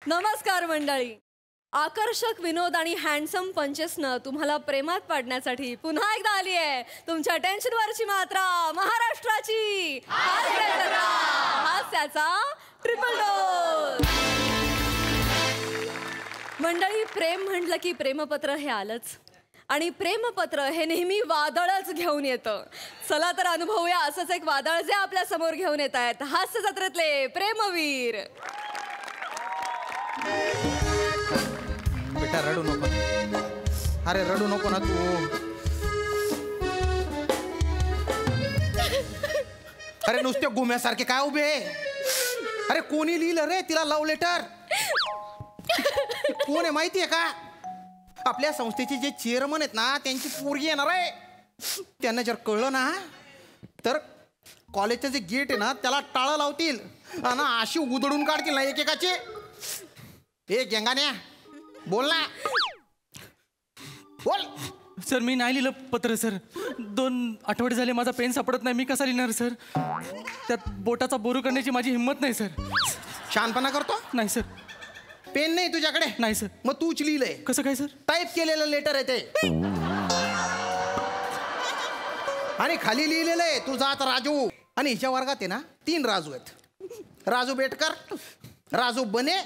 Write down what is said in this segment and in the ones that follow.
नमस्कार मंडळी. आकर्षक विनोद आणि हँडसम पंचेसनं तुम्हाला प्रेमात पाडण्यासाठी पुन्हा एकदा आली आहे तुमच्या टेन्शनवरची मात्रा महाराष्ट्राची हास्याचा ट्रिपल डोस. मंडळी, प्रेम म्हटलं की प्रेमपत्र हे आलंच आणि प्रेमपत्र हे नेहमी वादळच घेऊन येतं. चला तर अनुभवूया असंच एक वादळ जे आपल्या समोर घेऊन येत आहेत हास्य जत्रेतले प्रेमवीर. बेटा रडू नको. अरे रडू नको ना तू. अरे नुसते गुम्यासारखे काय उभे. अरे कोणी लिहिलं रे तिला लव्ह लेटर? कोण आहे माहितीये का? आपल्या संस्थेचे जे चेअरमन आहेत ना त्यांची पोरगी येणार आहे. त्यांना जर कळलं ना तर कॉलेजचं जे गेट आहे ना त्याला टाळं लावतील आणि अशी उधळून काढतील ना एकेकाचे. ए गेंगाण्या बोल ना, बोल. सर मी नाही लिहिलं पत्र सर. 2 आठवडे झाले माझा पेन सापडत नाही. मी कसा लिहिणार सर? त्यात बोटाचा बोरू करण्याची माझी हिंमत नाही सर. शहाणपणा करतो? नाही सर. पेन नाही तुझ्याकडे? नाही सर. मग तूच लिहिलंय? कसं काय सर? टाईप केलेलं लेटर आहे ते आणि खाली लिहिलेलं आहे तुझा आता राजू. आणि हिच्या वर्गात आहे ना 3 राजू आहेत. राजू बेटकर, राजू बने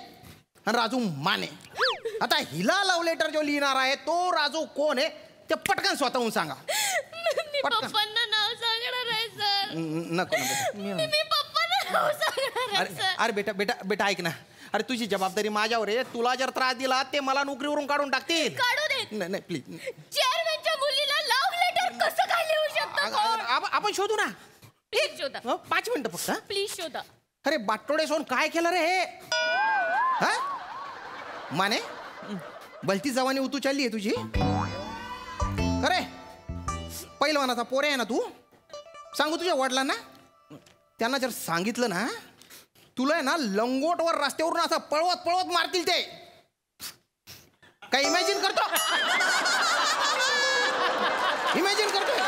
आणि राजू माने. आता हिला लव्ह लेटर जो लिहिणार आहे तो राजू कोण आहे ते पटकन स्वतःहून सांगा. पप्पांना नाव सांगणार आहे सर. नको मी पप्पांना नाव सांगणार आहे सर. अरे बेटा बेटा बेटा ऐक ना. अरे तुझी जबाबदारी माझ्यावर आहे. तुला जर त्रास दिला ते मला नोकरीवरून काढून टाकतील. काढू देत नाही नाही प्लीज. चेअरमॅनच्या मुलीला लव्ह लेटर कसं काय लिहू शकतो? आपण शोधू ना. प्लीज शोधा. 5 मिनिटं फक्त. प्लीज शोधा. अरे बाटोडे सोन काय केलं रे हे? हा माने भलती जवानी उतू चालली आहे तुझी. अरे पहिलवानाचा पोरे आहे ना तू. सांगू तुझ्या वडिलांना. त्यांना जर सांगितलं ना तुला आहे ना लंगोटवर रस्त्यावरून असं पळवत पळवत मारतील ते. काय इमॅजिन करतो? इमॅजिन करतोय?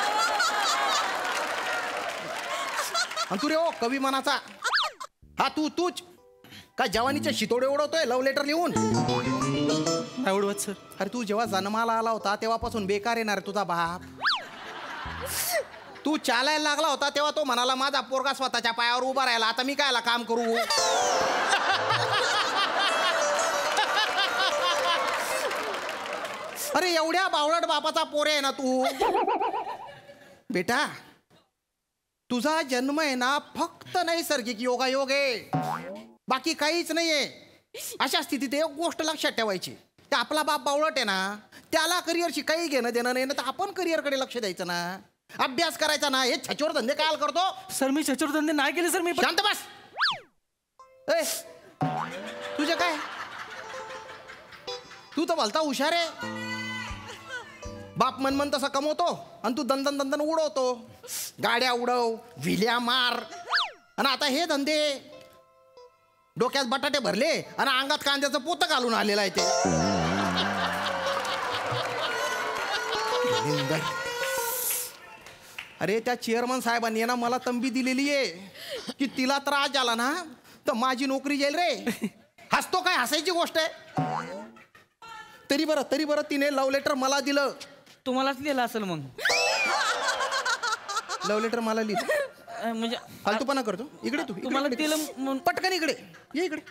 आणि तू रे ओ कवी मनाचा. हा तूच काय जवानीच्या शितोडे उडवतोय लव्ह लेटर लिहून? नाही उडवत सर. अरे तू जेव्हा जन्माला आला होता तेव्हापासून बेकार येणार तुझा बाप. तू चालायला लागला होता तेव्हा तो म्हणाला माझा पोरगा स्वतःच्या पायावर उभा राहिला. आता मी कायला काम करू? अरे एवढ्या बावळट बापाचा पोरे आहे ना तू. बेटा तुझा जन्म आहे ना फक्त नैसर्गिक योगायोग आहे. बाकी काहीच नाहीये. अशा स्थितीत एक गोष्ट लक्षात ठेवायची. ते आपला बाप बावळट आहे ना त्याला करिअरशी काही घेणं देणं नाही ना तर आपण करिअरकडे लक्ष द्यायचं ना. अभ्यास करायचा ना. हे छचोर धंदे काय करतो? सर मी छचोर धंदे नाही केले सर. मी शांत बस. ए तुझे काय? तू तर भलता हुशार आहे. बाप मन तसा कमवतो आणि तू दंदन दंदन उडवतो. गाड्या उडव, विल्या मार. आणि आता हे धंदे. डोक्यात बटाटे भरले आणि अंगात कांद्याचं पोतं घालून आलेलं आहे ते. अरे त्या चेअरमन साहेबांनी ना मला तंबी दिलेली आहे की तिला त्रास झाला ना तर माझी नोकरी जाईल रे. हसतो काय? हसायची गोष्ट आहे. तरी बरं तिने लव्ह लेटर मला दिलं. तुम्हालाच लिहिलं असेल मग. लव्ह लेटर मला लिहिलं म्हणजे फालतूपणा करतो. इकडे तू. तुम्हाला दिलं पटकन इकडे ये. इकडे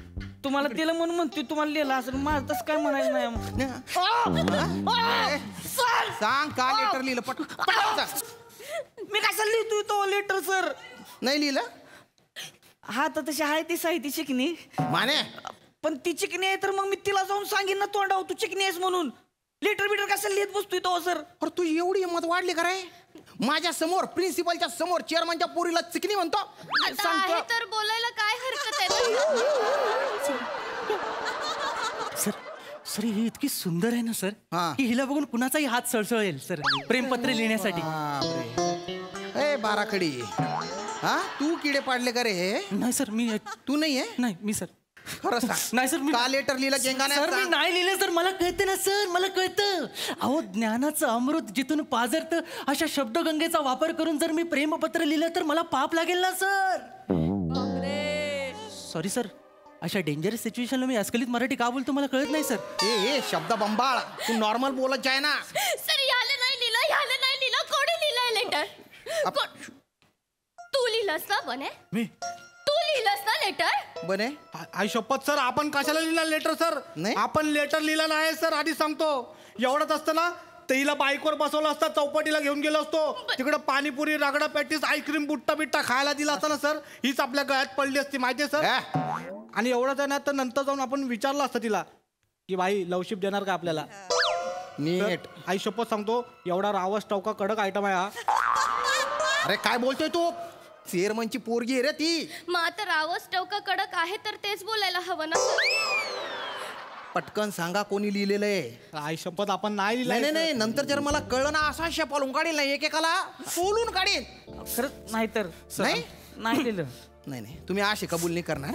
तुम्हाला दिलं म्हणून म्हणते तुम्हाला लिहिलं असेल. माझं तसं काय म्हणायचं नाही. सांग का लेटर लिहिलं? पटकन सांग. मी कसं लिहितोय तो लेटर सर? नाही लिहिलं? हा तर तशी आहे ती साहित्य चिकणी माने. पण ती चिकणी आहे तर मग मी तिला जाऊन सांगेन ना तोंडावर तू चिकणी आहेस म्हणून. लेटर बिटर कसं लिहित बसतोय तो सर? अरे तू एवढी हिंमत वाढली का रे? माझ्या समोर प्रिन्सिपलच्या समोर चेअरमनच्या पोरीला चिकनी म्हणतो? आता आहे तर बोलायला काय हरकत आहे? सर सर ही इतकी सुंदर आहे ना सर हा. की हिला बघून कुणाचाही हात सळसळेल सर प्रेमपत्र लिहिण्यासाठी. ए बाराखडी. हा तू किडे पाडले का रे हे? नाही सर मी. तू नाही आहे? नाही मी सर. खरं सांग. नाही सर मी का लेटर लिहिलं गेंगाने? सर मी नाही लिहिलं सर. मला कळतं ना सर. मला कळतं. अहो ज्ञानाचं अमृत जिथून पाझरतं अशा शब्दगंगेचा वापर करून जर मी प्रेमपत्र लिहिलं तर मला पाप लागेल ना सर. Sorry sir. अशा डेंजरस सिच्युएशनला मी अस्खलित मराठी का बोलतो मला कळत नाही सर. ए शब्द बंबाळ, तू नॉर्मल बोलत जाय ना. सर ह्याला नाही लिहिलं कोणी लिहिलंय लेटर? तू लिहिलंस ना बने? मी तू लिहिलंस ना लेटर? बने आई शपथ सर, आपण कशाला लिहिला लेटर सर? नाही. आपण लेटर लिहिला नाही सर, आधी सांगतो. एवढंच असतं ना तर हिला बाईकवर बसवलं असतं, चौपाटीला घेऊन गेलो असतो, तिकडं पाणीपुरी रगडा पॅटीस आईस्क्रीम बुट्टा बिट्टा खायला दिला असता ना सर, हीच आपल्या गळ्यात पडली असती माहितीये सर. आणि एवढंच आहे ना तर नंतर जाऊन आपण विचारलं असतं तिला की बाई लवशिप देणार का आपल्याला. नीट. आई शपथ सांगतो, एवढा रावस टवका कडक आयटम आहे हा. अरे काय बोलतोय तू? चेअरमनची पोरगी आहे रे ती. मग आता रावस टवका कडक आहे तर तेच बोलायला हवं ना. पटकन सांगा कोणी लिहिलेलं आहे. आई शपथ आपण नाही नाही लिहिलं. नाही नाही, नंतर जर मला कळलं ना असा शपालून काढेल ना, एकेकाला सोलून काढेल. खरंच नाही तर नाही नाही लिहिलं. नाही नाही, तुम्ही असे कबूल नाही करणार.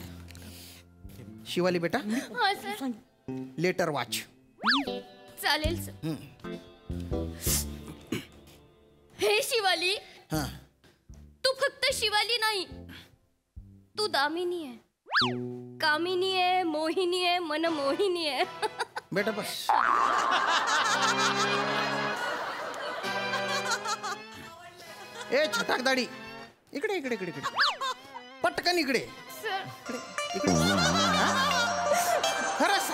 शिवाली बेटा, हा सर, लेटर वाच. चालेल सर. हे शिवाली, हा. तू फक्त शिवाली नाही, तू दामिनी आहे, कामिनी आहे, मोहिनी आहे, मनमोहिनी आहे. बेटा बस. ए छटाक दाढी, इकडे इकडे इकडे इकडे, पटकन इकडे सर, इकडे. खरंच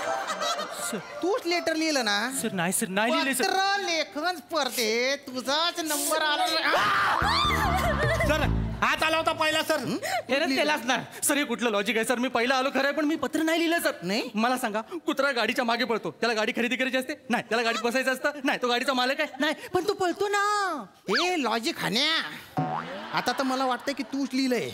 तूच लेटर लिहिलं ना? सर नाही सर, नाही लिहिले सर. पत्र लेखन स्पर्धेत तुझाच नंबर आला. सर हात आला होता पहिला सर. त्याला असणार सर. हे कुठलं लॉजिक आहे सर? मी पहिला आलो खरं आहे, पण मी पत्र नाही लिहिलं सर. नाही? मला सांगा, कुत्रा गाडीच्या मागे पळतो, त्याला गाडी खरेदी करायची असते? नाही. त्याला गाडीत बसायचं असतं? नाही. तो गाडीचा मालक आहे? नाही. पण तो पळतो ना. हे लॉजिक हाण्या. आता तर मला वाटतंय की तूच लिहिलंय,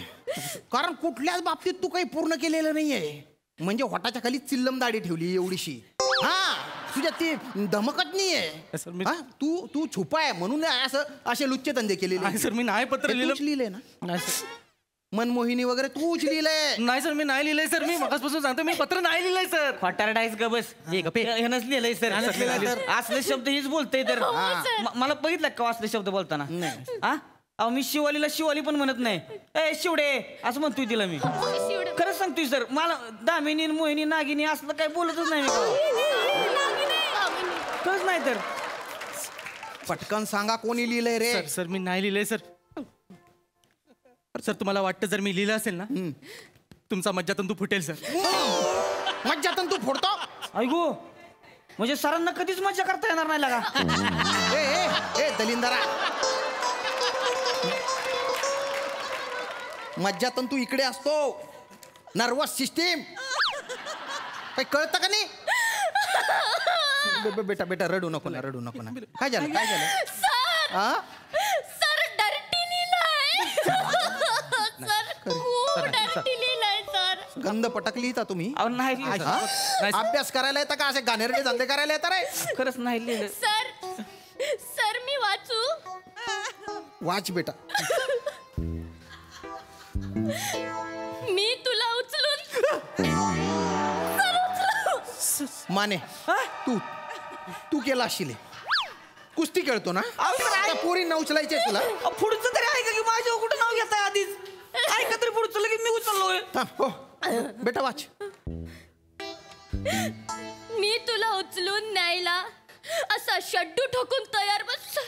कारण कुठल्याच बाबतीत तू काही पूर्ण केलेलं नाहीये. म्हणजे होटाच्या खाली चिल्लम दाढी ठेवली एवढीशी. हा, तुझ्या ती धमकत नाहीये. सर, मी- हा, तू छुपा आहे म्हणून असं असे लुच्चे धंदे केलेले. नाही सर, मी नाही पत्र लिहिलं. लिहिलंय ना? नाही सर. मनमोहिनी वगैरे तूच लिहिलंय. नाही सर, मी नाही लिहिलंय सर. मी मगासपासून सांगतो, मी पत्र नाही लिहिलंय सर. फटारडाईस ग बस. ह्यानंच लिहिलंय सर. असले शब्द हीच बोलतय तर. मला बघितलं का असले शब्द बोलताना? हा, अहो मी शिवालीला शिवाली पण म्हणत नाही. ए शिवडे असं म्हणतोय तिला मी. शिवडे. खरंच सांगतोय सर. मला दामिनी मोहिनी नागिनी असलं काही बोलतच नाही मी. खरंच नाही तर. पटकन सांगा कोणी लिहिलंय रे? सर सर, मी नाही लिहिलंय सर. सर तुम्हाला वाटतं जर मी लिहिलं असेल ना, तुमचा मज्जातंतू फुटेल सर. मज्जातून तू फोडतो. ऐगो म्हणजे सरांना कधीच मजा करता येणार नाही लागा. ए ए ए दलिंदरा, मज्जातंतू इकडे असतो. नर्वस सिस्टीम काही कळतं का नाही? बेटा बेटा रडू नको ना, रडू नको ना. काय झालं काय झालं? सर, हा? सर डर्टी लिहिलंय. सर खूप डर्टी लिहिलंय सर. गंध पटकली का तुम्ही? अहो नाही लिहिलं हा? सर. अभ्यास करायला येतं का? असे गाणेरडे धंदे करायला येतं रे? खरंच नाही लिहिलं. सर, सर मी वाचू? वाच बेटा. मी तुला उचलून माने, तू तू केला असशील. कुस्ती खेळतो ना? आता पोरी न उचलायचे तुला. पुढचं तरी ऐका की माझ्या कुठं नाव घेताय आधीच. ऐका तरी पुढचं लगेच मी उचललोय. थांब, हो बेटा वाच. मी तुला उचलून न्यायला असा शड्डू ठोकून तयार बस. सर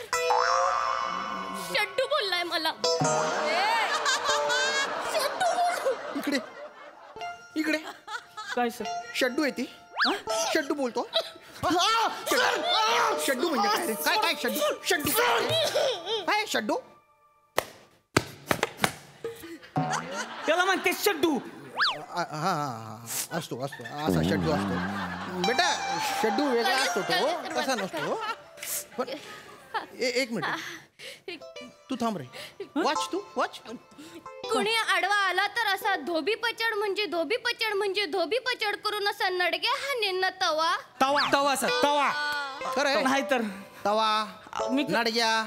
शड्डू बोललाय मला. इकडे इकडे काय सर? शड्डू आहे ती. शड्डू बोलतो. शड्डू म्हणजे काय रे? काय काय शड्डू? शड्डू काय शड्डू? त्याला म्हणते शड्डू. हा हा असतो असतो असा शड्डू असतो बेटा. शड्डू वेगळा असतो तो, तसा नसतो. पण एक मिनिट तू थांब रे. वाच तू वाच. कुणी आडवा आला तर असा धोबी पचड म्हणजे धोबी पचड म्हणजे धोबी पचड करून असा नडगे हा निन्न तवा. तवा तवा सर. तवा. खरं नाही तर तवा मी नडग्या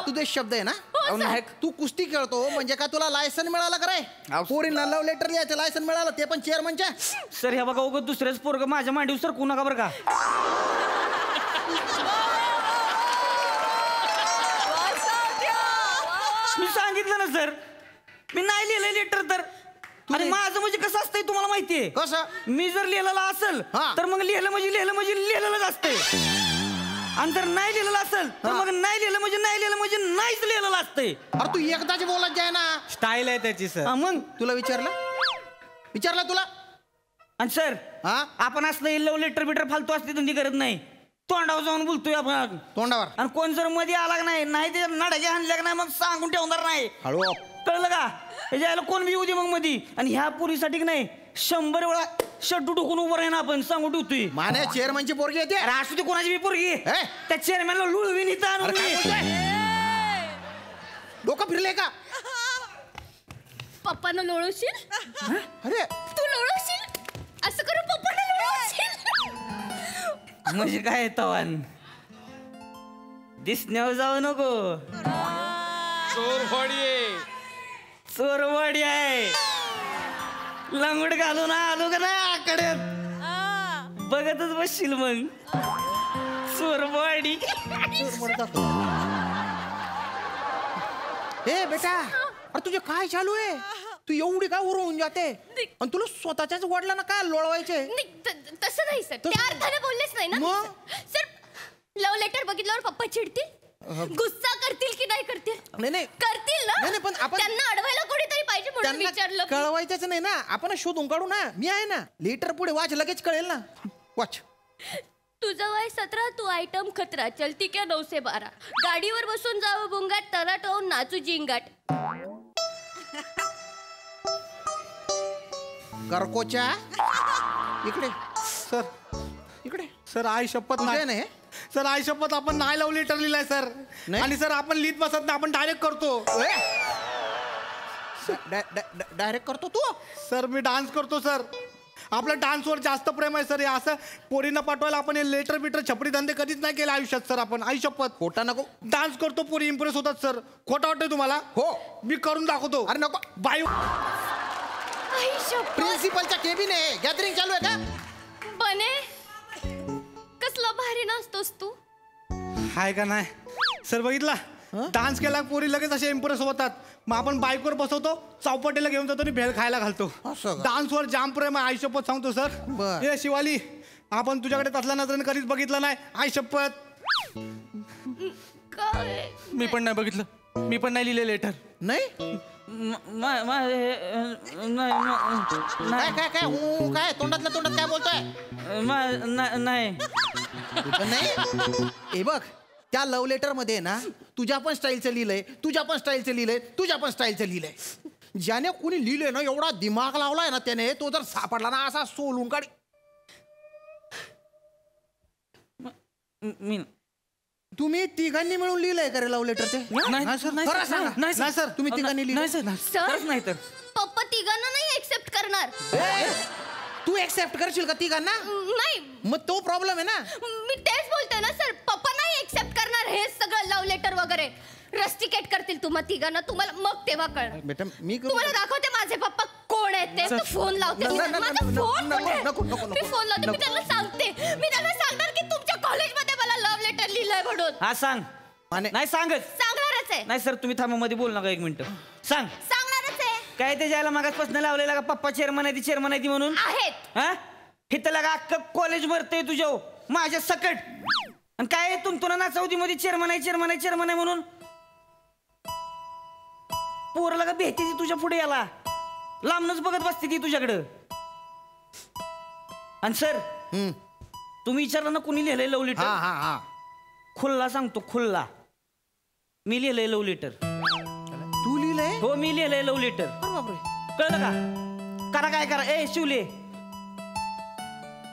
तुझे शब्द आहे ना? अहो, नाही. तू कुस्ती खेळतो म्हणजे काय तुला लायसन मिळालं का रे? पोरींना लव्ह लेटर लिहायचं लायसन मिळालं, ते पण चेअरमनच्या. सर हे बघा उगं दुसऱ्याच पोरग माझ्या मांडीवर सर कू नका बरं का. मी सांगितलं ना सर, मी नाही लिहिलंय लेटर तर. आणि माझं म्हणजे कसं असतंय तुम्हाला माहितीये कसं? मी जर लिहिलेलं असेल हा. तर मग लिहिलेलंच असतंय आणि जर नाही लिहिलेलं असेल तर मग नाही लिहिलं नाहीच लिहिलेलं असतंय. अरे तू एकदाच बोलत जाय ना. स्टाईल आहे त्याची सर. हा, मग तुला विचारलं तुला. आणि सर हा आपण असलं लव लेटर बिटर फालतू असते धंदी करत नाही. तोंडावर जाऊन बोलतोय आपण. तोंडावर. आणि कोण जर मध्ये आला का नाही ते नाड्याच्या हाणल्या का नाही मग सांगून ठेवणार नाही. हळू. कळलं का? यायला कोण बी येऊ दे मग मधी. आणि ह्या पुरीसाठी की नाही 100 वेळा शड्डू टोकून उभं राही ना आपण सांगून ठेवतोय. माने चेअरमनची पोरगी येते. अरे असू दे कोणाची बी पोरगी हे? त्या चेअरमॅनला लुळवीन इथं आणून अरे काय मी. बोलतोय? डोकं फिरले का? पप्पानं लोळवशील? अरे तू लोळवशील? असं करून पप्पानं लोळवशील? म्हणजे काय तवान दिसण्यावर जाऊ नको. चोरवाडी आहे. लंगोट घालून आलो का नाही आकड्यात बघतच बसशील मग. चोरवाडी. ए बेटा, अरे तुझे काय चालू आहे? तू एवढी काय उरून जाते आणि तुला स्वतःच्याच वडिलांना काय लोळवायचे? नाही, तसं नाही सर. त्या अर्थाने बोललेच नाही ना मग? सर. लव्ह लेटर बघितल्यावर पप्पा चिडतील, गुस्सा करतील की नाही करतील? नाही करतील ना. नाही, पण आपण- त्यांना अडवायला कोणीतरी पाहिजे म्हणून विचारलं. त्यांना कळवायचंच नाही ना. आपण शोधून काढू ना. मी आहे ना. लेटर पुढे वाच, लगेच कळेल ना. वाच. तुझं वय 17, तू आयटम खतरा, चलती क्या 9 से 12. गाडीवर बसून जावं बुंगाट, तराट होऊन नाचू जिंगाट. करकोच्या इकडे सर इकडे. सर आई शपथ तुझं नाही. नाही. सर आई शपथ आपण नाही लव लेटर लिहिलाय सर. नाही? आणि सर आपण लिहित बसत नाही, आपण डायरेक्ट करतो. डायरेक्ट करतो तू. सर मी डान्स करतो सर. आपलं डान्सवर जास्त प्रेम आहे सर. हे असं पोरींना पाठवायला आपण हे लेटर बिटर छपरी धंदे कधीच नाही केले आयुष्यात सर. आपण आई शपथ खोटा नको. डान्स करतो, पोरी इम्प्रेस होतात सर. खोटं वाटतंय तुम्हाला? हो. मी करून दाखवतो. अरे नको. बाय. आई शपथ. प्रिन्सिपलच्या केबिन आहे. गॅदरिंग चालू आहे का? बने, कसला भारी नाचतोस तू. हाय का नाही सर? बघितला डान्स केला पोरी लगेच असे इम्प्रेस होतात. मग आपण बाईकवर बसवतो, चौपाटीला घेऊन जातो आणि भेळ खायला घालतो. असं का? डान्सवर जाम प्रेम आहे आई शपथ सांगतो सर. बर. हे शिवाली, आपण तुझ्याकडे तसल्या नजरेने कधीच बघितलं नाही आई शपथ. काय? मी पण नाही बघितलं. मी पण नाही लिहिले लेटर. नाही नाही काय काय काय काय तोंडातल्या तोंडात काय बोलतोय? नाही पण नाही. हे बघ, त्या लव्ह लेटर मध्ये ना तुझ्या पण स्टाईलचं लिहिलंय, तुझ्या पण स्टाईलचं लिहिलंय, तुझ्या पण स्टाईलचं लिहिलंय. ज्याने कोणी लिहिलंय ना, एवढा दिमाग लावलाय ना त्याने, तो जर सापडला ना असा सोलून काढ. मी तुम्ही तिघांनी मिळून लिहिलंय का रे लव्ह लेटर ते? नाही हा, सर. नाही, खरं सर, सांगा. नाही, नाही सर, तुम्ही तिघांनी नाही लिहिलंय. सर. सर, खरंच नाही तर पप्पा तिघांना नाही एक्सेप्ट करणार. ए, तू एक्सेप्ट करशील का तिघांना? नाही, मग तो प्रॉब्लेम आहे ना. मी तेच बोलते ना सर. पप्पा नाही एक्सेप्ट करणार हे सगळं लव्ह लेटर वगैरे. रस्टिकेट करतील तुम्हा तिघांना. तुम्हाला मग तेव्हा कळणार. बेटा मी करू. तुम्हाला दाखवते माझे पप्पा कोण आहेत ते. मी फोन लावते. नको, नको, माझा नको, फोन नको, कुठे? नको, नको, मी नको, फोन लावते. मी नको. त्यांना सांगते. मी त्यांना सांगणार की तुमच्या कॉलेजमध्ये मला लव्ह लेटर लिहिलंय म्हणून. हा सांग. माने- नाही सांगच. सांगणारच आहे. नाही सर, तुम्ही थांबा, मध्ये बोल नका. 1 मिनिट सांग. सांगणारच आहे. काय ते जायला मागासपासून लावलेला का पप्पा चेअरमन आहे ती म्हणून? आहेत. हा इथं लगा अख्खं कॉलेज भरतंय तुझ्या माझ्या सकट. आणि काय तुला नाचवती मध्ये चेअरमन आहे म्हणून पोरं लगा भेटते ती तुझ्या पुढे याला. लांबनच बघत बसते ती तुझ्याकडं. आणि सर तुम्ही विचारलं ना कुणी लिहिलंय लव्ह हा लेटर? हा हा. खुल्ला सांगतो, खुल्ला. मी लिहिलंय लव्ह लेटर. तू लिहिलंय? हो मी लिहिलंय लव्ह लेटर. अरे बापरे. कळलं का? करा काय करा. ए शिवले,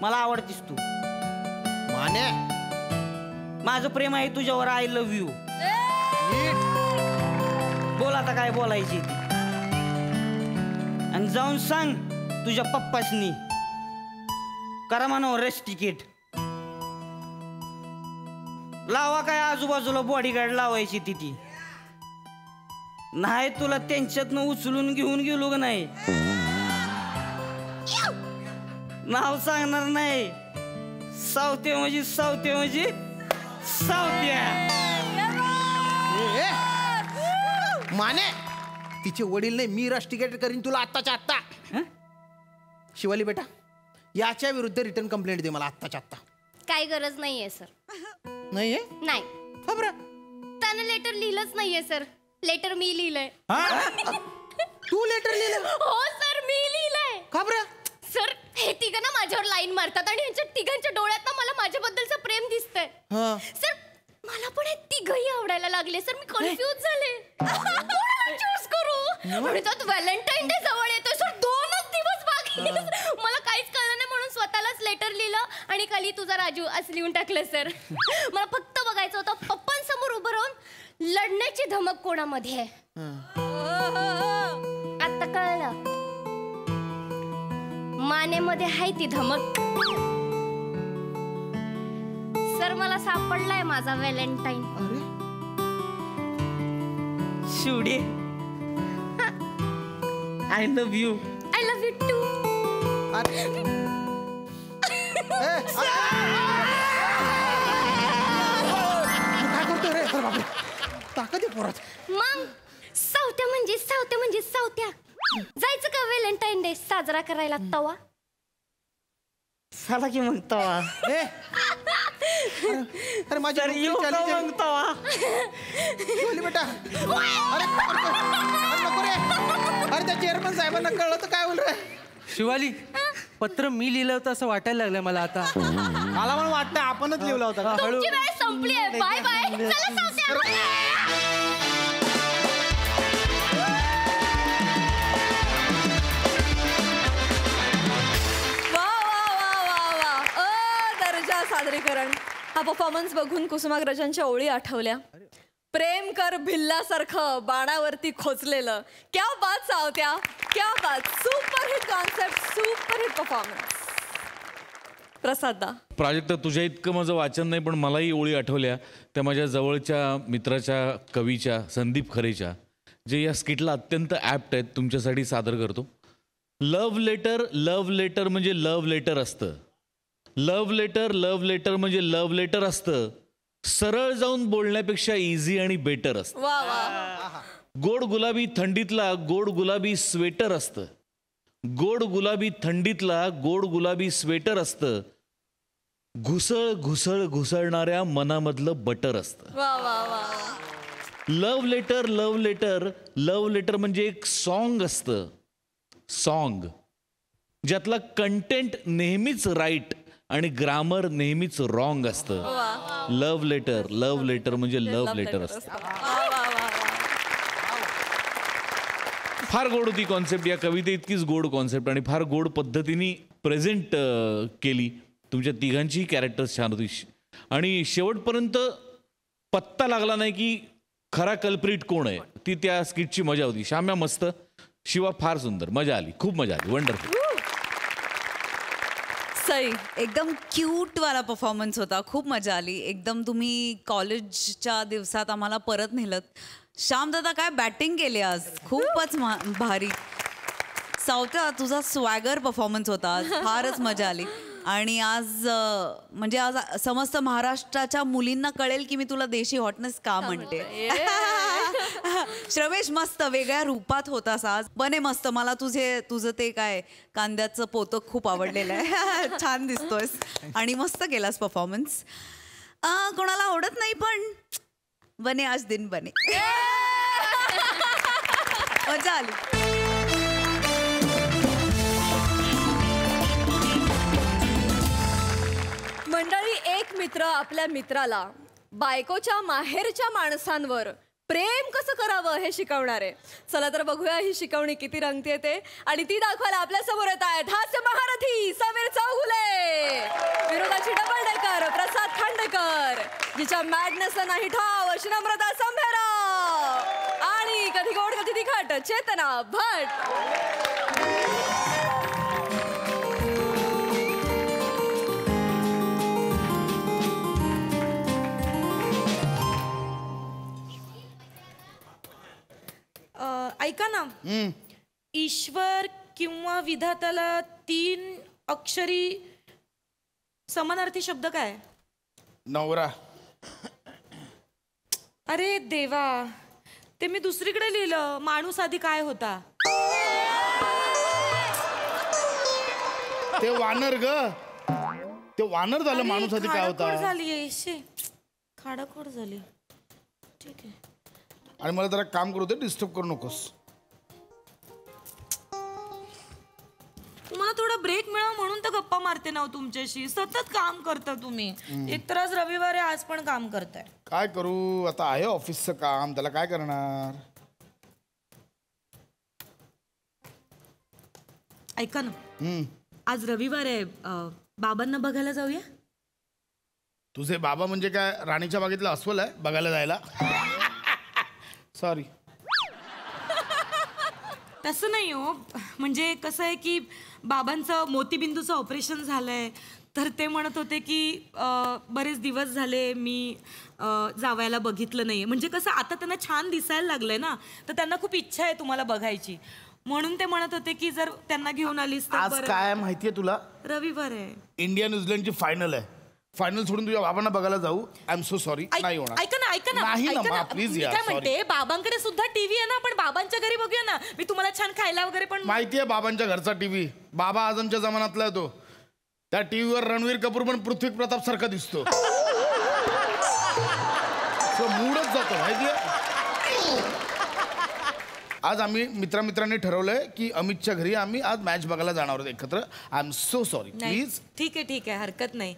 मला आवडतीस तू. माने माझं प्रेम आहे तुझ्यावर. I love you. बोल आता काय बोलायची ती. आणि जाऊन सांग तुझ्या पप्पासनी करा म्हणा रेस्टिकेट. लावा काय आजूबाजूला बॉडीगार्ड लावायची ती. नाही तुला त्यांच्यातनं उचलून घेऊन गेलो का नाही नाव सांगणार नाही. सावते म्हणजे माने तिचे वडील नाही, मी रस्टिकेट करीन तुला आत्ताच्या आत्ता. शिवाली बेटा, याच्या विरुद्ध रिटर्न कंप्लेंट दे मला आत्ताच्या आत्ता. काही गरज नाहीये सर. नाहीये? नाही, खबर त्यानं लेटर लिहिलंच नाहीये सर. लेटर मी लिहिलंय. तू लेटर लिहिलं? हो सर, मी लिहिलंय. खबर सर, हे तिघं ना माझ्यावर लाईन मारतात आणि यांच्या तिघांच्या डोळ्यात ना मला माझ्याबद्दलचं प्रेम दिसतंय. सर, मला पण हे तिघही आवडायला लागले सर. मी कन्फ्यूज झाले. चूज करू. आणि त्यात व्हॅलेंटाईन डे जवळ येतोय सर. 2च दिवस बाकी. मला काहीच कळलं नाही म्हणून स्वतःलाच लेटर लिहिलं आणि खाली तुझा राजू असं लिहून टाकलं सर. मला फक्त बघायचं होतं पप्पांसमोर उभं राहून लढण्याची धमक कोणामध्ये आहे. आता कळलं. मानेमध्ये आहे ती धमक. सर, मला सापडलाय माझा valentine. Shivde, I love you. I love you too. काय करतो रे? अरे बापरे, ताकद आहे पोरात. मग सावत्या म्हणजे सावत्या. जायचं का व्हॅलेंटाईन डे साजरा करायला तवा? चला की मग तवा. अरे माझी तर येऊ का मग तवा? शिवाली बेटा, अरे नको रे. अरे त्या चेअरमन साहेबांना कळलं तर काय होईल रे? शिवाली, पत्र मी लिहिलं होतं असं वाटायला लागलं मला आता. मला पण वाटतं आपणच लिहिला होता का? तुमची वेळ संपली आहे. Bye bye. चला सावत्या. दर्जा सादरीकरण. हा परफॉर्मन्स बघून कुसुमाग्रजांच्या ओळी आठवल्या. प्रेम कर भिल्लासारखं बाणावरती खोचलेलं. क्या बात सावत्या, क्या बात. Super hit concept, super hit performance. प्रसादा, प्राजक्ता, तुझ्या इतकं माझं वाचन नाही पण मलाही ओळी आठवल्या त्या माझ्या जवळच्या मित्राच्या, कवीच्या, संदीप खरेच्या, जे या स्किटला अत्यंत ॲप्ट आहेत. तुमच्यासाठी सादर करतो. लव्ह लेटर म्हणजे लव्ह लेटर असतं. लव्ह लेटर म्हणजे लव्ह लेटर असतं. सरळ जाऊन बोलण्यापेक्षा इझी आणि बेटर असतं. वा वा. गोड गुलाबी थंडीतला गोड गुलाबी स्वेटर असतं. गोड गुलाबी थंडीतला गोड गुलाबी स्वेटर असतं. घुसळ घुसळणाऱ्या मनामधलं बटर असतं. वा वा वा. लव्ह लेटर म्हणजे एक सॉन्ग असतं. सॉन्ग ज्यातला कंटेंट नेहमीच राईट आणि ग्रामर नेहमीच रॉंग असतं. लव्ह लेटर म्हणजे लव्ह लेटर असतं. फार गोड होती कॉन्सेप्ट. या कविते इतकीच गोड कॉन्सेप्ट आणि फार गोड पद्धतीने प्रेझेंट केली. तुमच्या तिघांचीही कॅरेक्टर्स छान होती आणि शेवटपर्यंत पत्ता लागला नाही की खरा कल्प्रिट कोण आहे. ती त्या स्किटची मजा होती. श्याम्या मस्त, शिवा फार सुंदर. मजा आली, खूप मजा आली. वंडरफुल. सई, एकदम क्यूट वाला परफॉर्मन्स होता. खूप मजा आली. एकदम तुम्ही कॉलेजच्या दिवसात आम्हाला परत नेलत. श्याम दादा काय बॅटिंग केली आज. खूपच भारी. सावत्या, तुझा स्वॅगर परफॉर्मन्स होता आज. फारच मजा आली. आणि आज म्हणजे आज समस्त महाराष्ट्राच्या मुलींना कळेल की मी तुला देशी हॉटनेस का म्हणते. श्रमेश, मस्त वेगळ्या रूपात होतास आज. बने मस्त. मला तुझं ते काय कांद्याचं पोतं खूप आवडलेलं आहे. छान दिसतोयस आणि मस्त केलास परफॉर्मन्स. कोणाला आवडत नाही पण बने आज दिन बने. मजा आली. मंडळी, एक मित्र आपल्या मित्राला बायकोच्या माहेरच्या माणसांवर प्रेम कसं करावं हे शिकवणार आहे. चला तर बघूया ही शिकवणी किती रंगते ते. आणि ती दाखवायला आपल्या समोर येत आहेत हास्य महारथी समीर चौगुले, विरोधाची डबल डेकर प्रसाद खांडेकर, जिच्या मॅडनेसला नाही ठाव अशी नम्रता संभेराव आणि कधी गोड कधी तिखट चेतना भट. ऐका ना, ईश्वर किंवा विधात्याला 3 अक्षरी समानार्थी शब्द काय? नवरा. अरे देवा, ते मी दुसरीकडे लिहिलं. माणूस आधी काय होता? ते वानर ग, ते वानर झालं. माणूस आधी काय होता? खाडाखोड झाली. खाडाखोड झाली. ठीक आहे. आणि मला जरा काम करू दे, डिस्टर्ब करू नकोस. तुम्हाला थोडा ब्रेक मिळावा म्हणून तर गप्पा मारते ना तुमच्याशी. सतत काम करता तुम्ही. एक तर आज रविवार आहे, आज पण काम करताय. काय करू आता, आहे ऑफिसचं काम, त्याला काय करणार. ऐका ना, आज रविवार आहे, बाबांना बघायला जाऊया. तुझे बाबा म्हणजे काय राणीच्या बागेतला अस्वल आहे बघायला जायला? सॉरी. तसं नाही हो, म्हणजे कसं आहे की बाबांचं मोतीबिंदूचं ऑपरेशन झालंय, तर ते म्हणत होते की बरेच दिवस झाले मी जावयाला बघितलं नाहीये. म्हणजे कसं आता त्यांना छान दिसायला लागलंय ना, तर त्यांना खूप इच्छा आहे तुम्हाला बघायची. म्हणून ते म्हणत होते की जर त्यांना घेऊन आलीस तर आज बरं. काय माहितीये तुला? रविवार आहे. इंडिया न्यूझीलंडची फायनल आहे. फायनल सोडून तुझ्या बाबांना बघायला जाऊ? आय एम सो सॉरी, नाही होणार. ऐका ना नाही ना, ऐका ना. प्लीज मी या. काय म्हणते, बाबांकडे सुद्धा टीव्ही आहे ना, आपण बाबांच्या घरी बघूया ना. मी तुम्हाला छान खायला वगैरे पण. माहितीये बाबांच्या घरचा टीव्ही, बाबा आझमच्या जमान्यातला आहे तो. त्या टीव्हीवर रणवीर कपूर पण पृथ्वी प्रताप सारखा दिसतो. मूडच जातो माहितीये. आज आम्ही मित्रांनी ठरवलंय की अमितच्या घरी आम्ही आज मॅच बघायला जाणार आहोत एकत्र. I am so sorry. Please. ठीक आहे, हरकत नाही.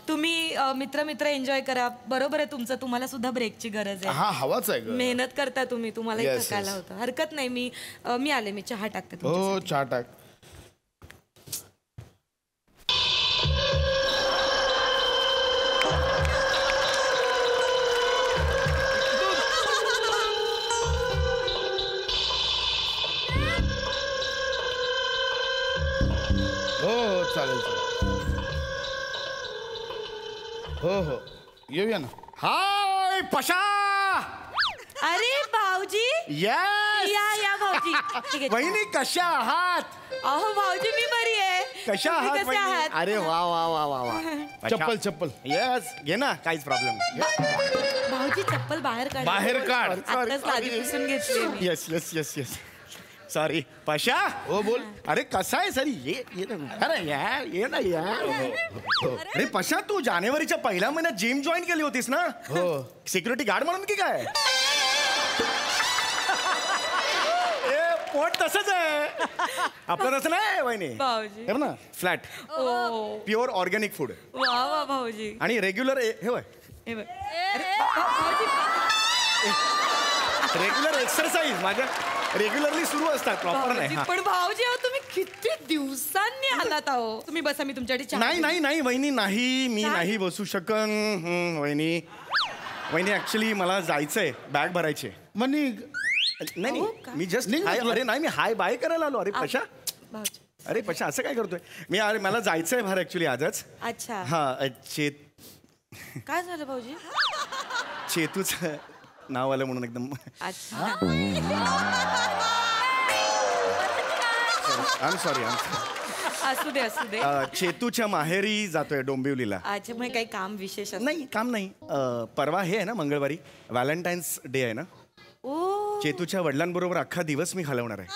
तुम्ही मित्र एन्जॉय करा. बरोबर आहे तुमचं, तुम्हाला सुद्धा ब्रेकची गरज आहे. हा, हवाच आहे ग. मेहनत करता तुम्ही, तुम्हाला Yes, थकायला yes. होतं. हरकत नाही. मी आले, मी चहा टाकते हो, तुमच्यासाठी. चहा टाक. हो चालेल. हो येऊया ना. हाय पशा. अरे भाऊजी, यस. या भाऊजी. ठीक आहे. वहिनी कशा आहात? अहो भाऊजी, मी बरी आहे. कशा तुम्ही आहात कसे वहिनी? आहात? अरे वा वा वा वा वा. चप्पल. येस, घे ना, काहीच प्रॉब्लेम नाही. भाऊजी चप्पल बाहेर काढ. बाहेर काढ. आत्ताच आधीपासून घेतली मी. Yes yes yes yes. Sorry Pasha. हो बोल. अरे कसा आहे सर? ये ना. अरे यार, ये ना यार. अरे पशा, तू जानेवारीच्या पहिल्या महिन्यात जिम जॉईन केली होतीस ना? हो. सिक्युरिटी गार्ड म्हणून की काय? पोट तसंच आहे आपलं, तसं नाही वहिनी. भाऊजी. कर ना फ्लॅट, प्युअर ऑर्गॅनिक फूड वा वा भाऊजी. आणि रेग्युलर हे बघ, हे बघ. अरे, भाऊजी. रेग्युलर एक्सरसाइज माझ्या रेग्युलरली सुरू असतात, प्रॉपर नाही. पण भाऊजी, अहो तुम्ही किती दिवसांनी आलात? अहो तुम्ही बसा, मी तुमच्यासाठी चहा. नाही वहिनी, नाही मी नाही बसू शकन. वहिनी ऍक्च्युली मला जायचंय, बॅग भरायची. मनी नाही मी जस्ट अरे नाही, मी हाय बाय करायला आलो. अरे पशा, भाऊजी. अरे पशा असं काय करतोय मी? अरे मला जायचंय बाहेर ऍक्च्युली आजच. अच्छा. हा, काय झालं भाऊजी? चेतूचं नाव आलं म्हणून एकदम. अच्छा. सॉरी. असू दे. चेतूच्या माहेरी जातोय डोंबिवलीला. अच्छा, मग काही काम विशेष असतं? नाही, काम नाही. परवा हे आहे ना, मंगळवारी व्हॅलेंटाईन्स डे आहे ना. ओ. चेतूच्या वडिलांबरोबर अख्खा दिवस मी घालवणार आहे.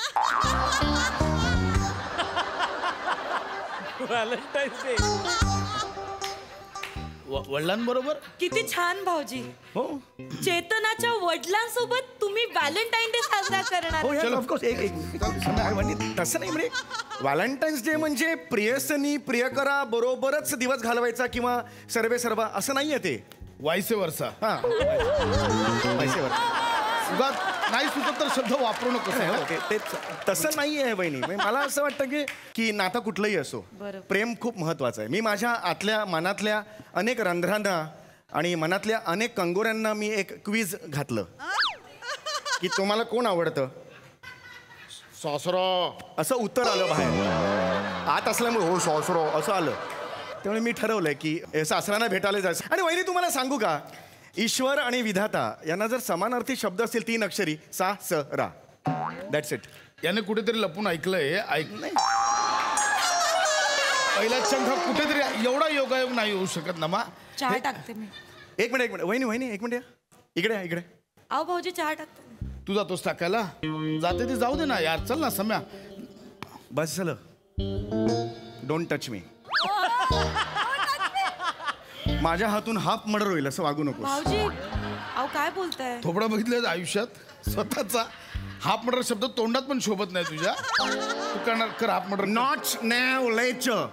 Valentine's day. वडिलांबरोबर? किती छान भाऊजी. हो चेतनाच्या वडिलांसोबत तुम्ही व्हॅलेंटाईन डे साजरा करणार. हो यार, ऑफकोर्स. तसं नाही, म्हणजे व्हॅलेंटाईन्स डे म्हणजे प्रियसनी प्रियकरा बरोबरच दिवस घालवायचा किंवा सर्वे सर्वा असं नाहीये ते. वायसे वर्षा. हा, नाही सुचत तर शब्द वापरू नको. ते तसं नाही आहे बहिणी. म्हणजे मला असं वाटतं की नातं कुठलंही असो, प्रेम खूप महत्वाचं आहे. मी माझ्या आतल्या मनातल्या अनेक रंध्रांना आणि मनातल्या अनेक कंगोऱ्यांना मी एक क्विज घातलं की तुम्हाला कोण आवडतं? सासरा असं उत्तर आलं बाहेर. आत असल्यामुळे हो सासरो असं आलं. त्यामुळे मी ठरवलंय की सासऱ्यांना भेटायला जायचं. आणि वहिनी तुम्हाला सांगू का, ईश्वर आणि विधाता यांना जर समानार्थी शब्द असतील 3 अक्षरी, सा स रा, दॅट्स इट. याने कुठेतरी लपून ऐकलंय. नाही, पहिला चंग कुठेतरी. एवढा योगायोग नाही होऊ शकत ना. चहा टाकते मी. एक मिनिट वहिनी एक मिनिट या. इकडे. अहो भाऊजी, चहा टाकते. तू जातोस टाकायला जाते ते जाऊ दे ना यार चल ना सम्या बस झालं डोंट टच मी माझ्या हातून हाफ मर्डर होईल असं वागू नको भाऊजी अहो काय बोलताय थोबडा बघितलं आयुष्यात स्वतःचा हाफ मर्डर शब्द तोंडात पण शोभत नाही तुझ्या तू करणार कर half murder not now later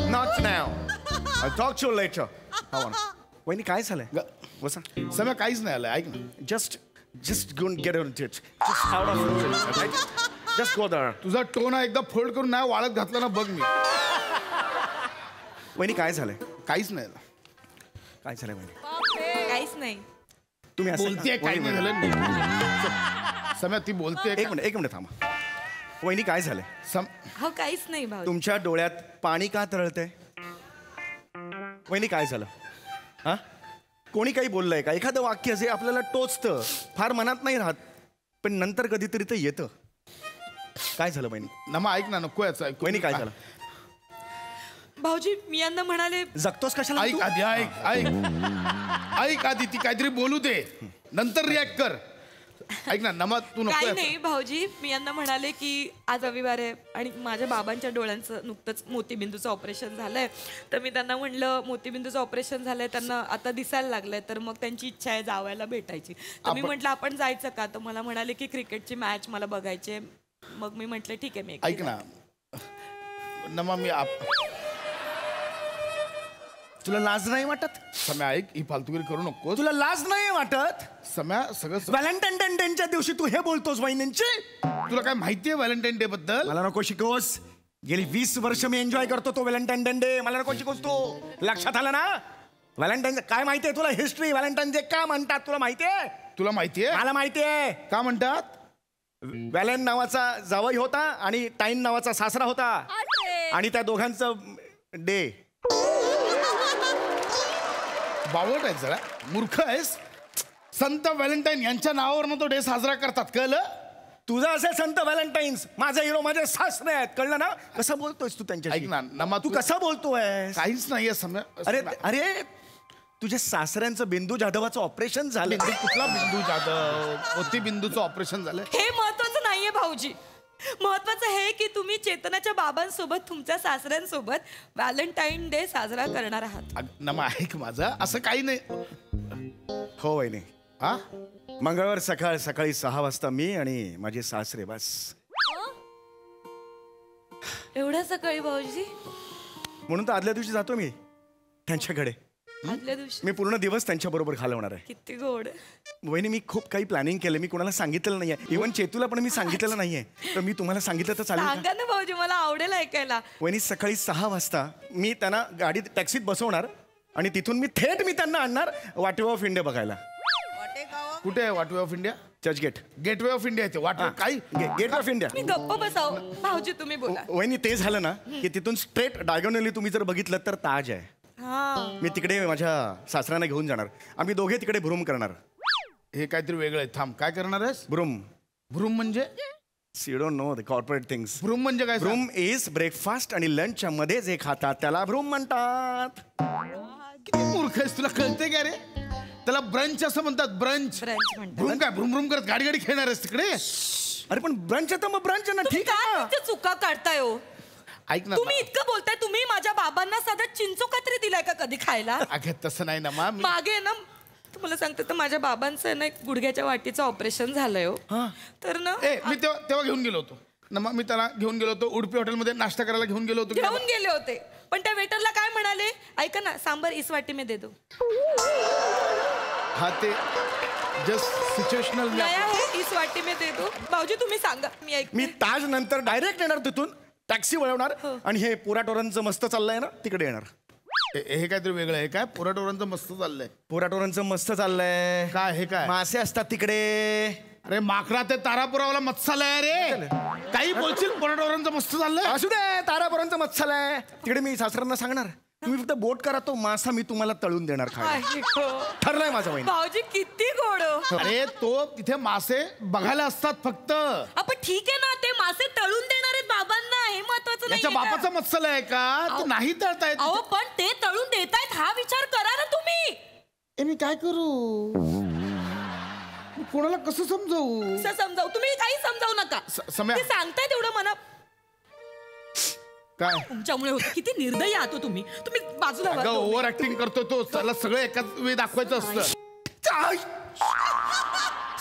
not now talk to later वहिनी काय झालंय बसा सम्या काहीच नाही आलंय ऐक ना just go get on it just out of just go there तुझा टोन एकदा फोल्ड करून नाही वाळत घातला ना बघ मी वहिनी काय झालंय काहीच नाही काय झालंय वहिनी काहीच नाही तुम्ही असं बोलतेय काय नाही झालं सम्या ती बोलते एक मिनिट थांबा वहिनी काय झालंय हो काहीच नाही भाऊ तुमच्या डोळ्यात पाणी का तरळतंय वहिनी काय झालं हा कोणी काही बोललंय का एखादं वाक्य जे आपल्याला टोचतं फार मनात नाही राहत पण नंतर कधीतरी ते येतं काय झालं वहिनी नमा ऐक ना नको याचं ऐक वहिनी काय झालं भाऊजी मी यांना म्हणाले जगतोस कशाला ऐक आधी ऐक आधी ती काहीतरी बोलू दे नंतर रिॲक्ट कर ऐक ना नमा तू नको काही याचं. नाही भाऊजी मी यांना म्हणाले की आज रविवार आहे आणि माझ्या बाबांच्या डोळ्यांचं नुकतंच मोतीबिंदूचं ऑपरेशन झालंय तर मी त्यांना म्हणलं मोतीबिंदूचं ऑपरेशन झालंय त्यांना आता दिसायला लागलंय तर मग त्यांची इच्छा आहे जावयाला भेटायची तर मी म्हटलं आपण जायचं का तर मला म्हणाले की क्रिकेटची मॅच मला बघायची आहे मग मी म्हटलं ठीक आहे मी ऐक ना नमा मी तुला लाज नाही वाटत सम्या ऐक ही फालतूगिरी करू नको तुला लाज नाही वाटत सम्या सगळं व्हॅलेंटाईन डेच्या दिवशी तू हे बोलतोस वहिनींची तुला काय माहितीये व्हॅलेंटाईन डे बद्दल मला नको शिकवस गेली 20 वर्ष मी एन्जॉय करतो तो व्हॅलेंटाईन डे मला नको शिकवस तू लक्षात आलं ना व्हॅलेंटाईन काय माहितीये तुला हिस्ट्री व्हॅलेंटाईन डे का म्हणतात तुला माहितीये मला माहितीये का म्हणतात व्हॅलेंट नावाचा जावई होता आणि टाईन नावाचा सासरा होता आणि त्या दोघांचं डे बावट आहे जरा मूर्ख आहेस संत व्हॅलेंटाईन यांच्या नावावरनं तो डे साजरा करतात कळलं तुझं असे संत व्हॅलेंटाईन्स माझा हिरो माझे सासरे आहेत कळलं ना कसं बोलतोयस तू त्यांच्या ऐक ना नमा तू कसं बोलतोय काहीच नाहीये सम्या अरे अरे तुझ्या सासऱ्यांचं बिंदू जाधवाचं ऑपरेशन झालं कुठला बिंदू जाधव मोती बिंदूचं ऑपरेशन झालं हे महत्वाचं नाहीये भाऊजी महत्वाचं हे की तुम्ही चेतनाच्या बाबांसोबत तुमच्या सासऱ्यांसोबत व्हॅलेंटाईन डे साजरा करणार आहात नमा ऐक माझं असं काही नाही हो वहिनी हा मंगळवार सकाळी 6 वाजता मी आणि माझे सासरे बस एवढ्या सकाळी भाऊजी म्हणून तर आदल्या दिवशी जातो मी त्यांच्याकडे आदल्या दिवशी मी पूर्ण दिवस त्यांच्या बरोबर घालवणार आहे किती गोड वहिनी मी खूप काही प्लॅनिंग केलं मी कोणाला सांगितलेलं नाहीये इव्हन चेतूला पण मी सांगितलेलं नाहीये तर मी तुम्हाला सांगितलं तर चालेल का? सांगा ना भाऊजी मला आवडेल ऐकायला वहिनी सकाळी 6 वाजता मी त्यांना गाडीत टॅक्सीत बसवणार आणि तिथून मी थेट त्यांना आणणार वाटवे ऑफ इंडिया बघायला कुठे आहे वाटवे of India Churchgate gateway of India येते वाटवे काही गेट ऑफ इंडिया मी गप्प बसाव भाऊजी तुम्ही बोला वहिनी ते झालं ना की तिथून स्ट्रेट डायगोनली तुम्ही जर बघितलं तर ताज आहे मी तिकडे माझ्या सासऱ्यांना घेऊन जाणार आम्ही दोघे तिकडे भ्रूम करणार हे काहीतरी वेगळं आहे थांब काय करणार आहेस भ्रूम म्हणजे you don't know the corporate things vroom म्हणजे काय भ्रूम इज ब्रेकफास्ट आणि लंचच्या मध्ये जे खातात त्याला भ्रूम म्हणतात किती मूर्ख आहेस तुला कळते का रे त्याला ब्रंच असं म्हणतात ब्रंच भ्रूम काय भ्रूम करत गाडी खेळणार आहेस तिकडे अरे पण ब्रंच तर मग ब्रंच ना ठीक आहे चुका काढताय हो ऐक ना तुम्ही इतकं बोलताय तुम्ही माझ्या बाबांना साधा चिंचोका तरी दिलाय का कधी खायला अगं तसं नाही ना मागे ना तुम्हाला सांगते तर माझ्या बाबांचं आहे ना एक गुडघ्याच्या वाटीचं ऑपरेशन झालंय हो तर ना मी तेव्हा घेऊन गेलो होतो ना मग मी त्याला घेऊन गेलो होतो उडपी हॉटेलमध्ये नाश्ता करायला घेऊन गेलो होतो घेऊन गेले होते पण त्या वेटरला काय म्हणाले ऐका ना सांबर इस वाटी में दे दो हा ते जस्ट सिच्युएशनल नया है इस वाटी में दे दो भाऊजी तुम्ही सांगा मी ऐक मी ताज नंतर डायरेक्ट येणार तिथून टॅक्सी वळवणार आणि हे पोराटोरांचं मस्त चाललंय ना तिकडे येणार हे काहीतरी वेगळं आहे काय पोराटोरांचं मस्त चाललंय पोराटोरांचं मस्त चाललंय काय हे काय मासे असतात तिकडे अरे माकरा ते तारापुरावाला मत्स्यालय रे काही बोलशील पोराटोरांचं मस्त चाललंय असू दे तारापुरांचं मत्स्यालय तिकडे मी सासऱ्यांना सांगणार तुम्ही फक्त बोट करा तो मासा मी तुम्हाला तळून देणार खायला ठरलंय माझं वहिनी भाऊजी किती गोड अरे तो तिथे मासे बघायला असतात फक्त आपण ठीक आहे ना ते मासे तळून देणार आहेत बाबांना हे महत्वाचं नाही याच्या बापाचं मत्स्यालय आहे का ते नाही तळतायत अहो पण ते तळून देतायत हा विचार करा ना तुम्ही मी काय करू कोणाला कसं समजावू? कसं समजावू? तुम्ही काही समजावू नका. सम्या. ते सांगताय तेवढं मना काय तुमच्यामुळे होतं. किती निर्दयी आहात हो तुम्ही. तुम्ही बाजूला व्हा. ओव्हर ऍक्टिंग करतो तो. त्याला सगळं एकाच वेळी दाखवायचं असतं.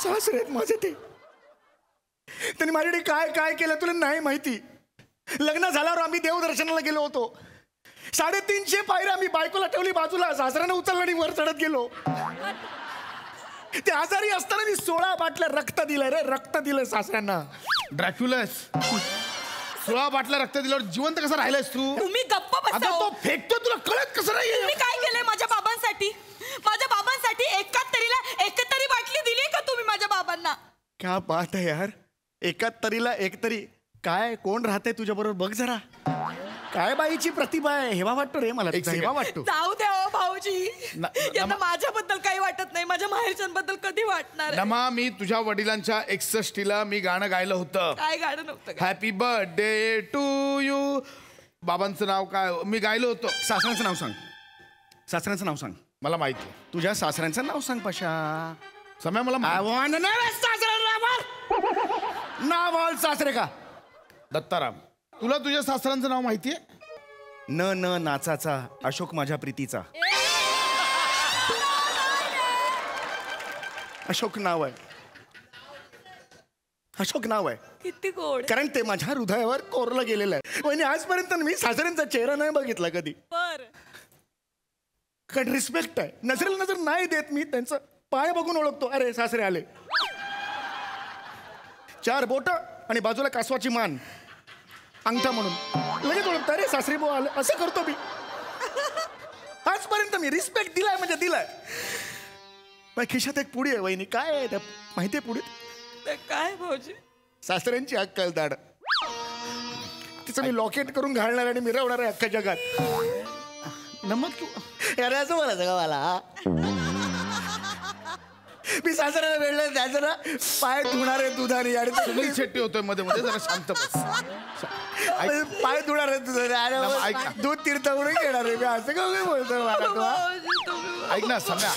सासरे आहेत माझे ते. त्यांनी माझ्याकडे काय काय केलं तुला नाही माहिती. लग्न झाल्यावर आम्ही देवदर्शनाला गेलो होतो. 350 पायऱ्या आम्ही बायकोला ठेवली बाजूला. सासऱ्याने उचललं आणि वर चढत गेलो. ते आजारी असताना मी 16 बाटल्या रक्त दिलं रे. रक्त दिलं सासऱ्यांना. ड्रॅक्युलस 16 बाटल्या रक्त दिल्यावर जिवंत कसं राहिलायस तू? तुम्ही गप्प बसा. आता तो फेकतो तुला कळत कसं नाही? तुम्ही काय केलंय माझ्या बाबांसाठी? माझ्या बाबांसाठी एकतरी बाटली दिली का तुम्ही माझ्या बाबांना? क्या बात आहे यार. 71ला एक तरी. काय कोण राहते तुझ्या बरोबर बघ जरा. काय बाईची प्रतिभा आहे. हेवा वाटतो रे मला. हेवा वाटतो. जाऊ द्या हो भाऊजी. यांना माझ्याबद्दल काही वाटत नाही. माझ्या माहेरच्यांबद्दल कधी वाटणार? नमा मी तुझ्या वडिलांच्या 61ला मी गाणं गायलं होतं. काय गाणं नव्हतं? Happy birthday to you. बाबांचं नाव काय मी गायलं होतं? सासऱ्यांचं नाव सांग. सासऱ्यांचं नाव सांग. मला माहिती. तुझ्या सासऱ्यांचं नाव सांग पशा. सम्या मला नाव सासरे का? दत्ताराम. तुला तुझ्या सासऱ्यांचं नाव माहितीये? न नाचाचा अशोक माझ्या प्रीतीचा. अशोक नाव आहे. अशोक नाव आहे. किती गोड. कारण ते माझ्या हृदयावर कोरलं गेलेलं आहे. म्हणजे आजपर्यंत मी सासऱ्यांचा चेहरा नाही बघितला कधी. कारण रिस्पेक्ट आहे. नजरेला नजर नाही देत मी. त्यांचं पाय बघून ओळखतो. अरे सासरे आले. 4 बोट आणि बाजूला कासवाची मान अंगठा म्हणून लगेच ओळखतो. अरे सासरे भाऊ आले. असं करतो मी. आजपर्यंत मी रिस्पेक्ट दिलाय म्हणजे दिलाय. खिशात एक पुडी आहे वहिनी. काय आहे त्या माहिती आहे पुढीत? काय भाऊजी? सासऱ्यांची अक्कलदाड. तिचं मी लॉकेट करून घालणार आणि मिरवणार आहे अख्ख्या जगात. नमक तू अरे असं बोलायचं का मला? मी सासऱ्याला वेळलं त्याचं ना पाय धुणार आहे दुधाने आणि तुम्ही शेट्टी होतोय मध्ये मध्ये. जरा शांत बस. पाय धुणार आहे दुधाने. दूध तीर्थ म्हणून घेणार आहे मी. असं का बोलतोय मला तू? ऐक ना सम्या.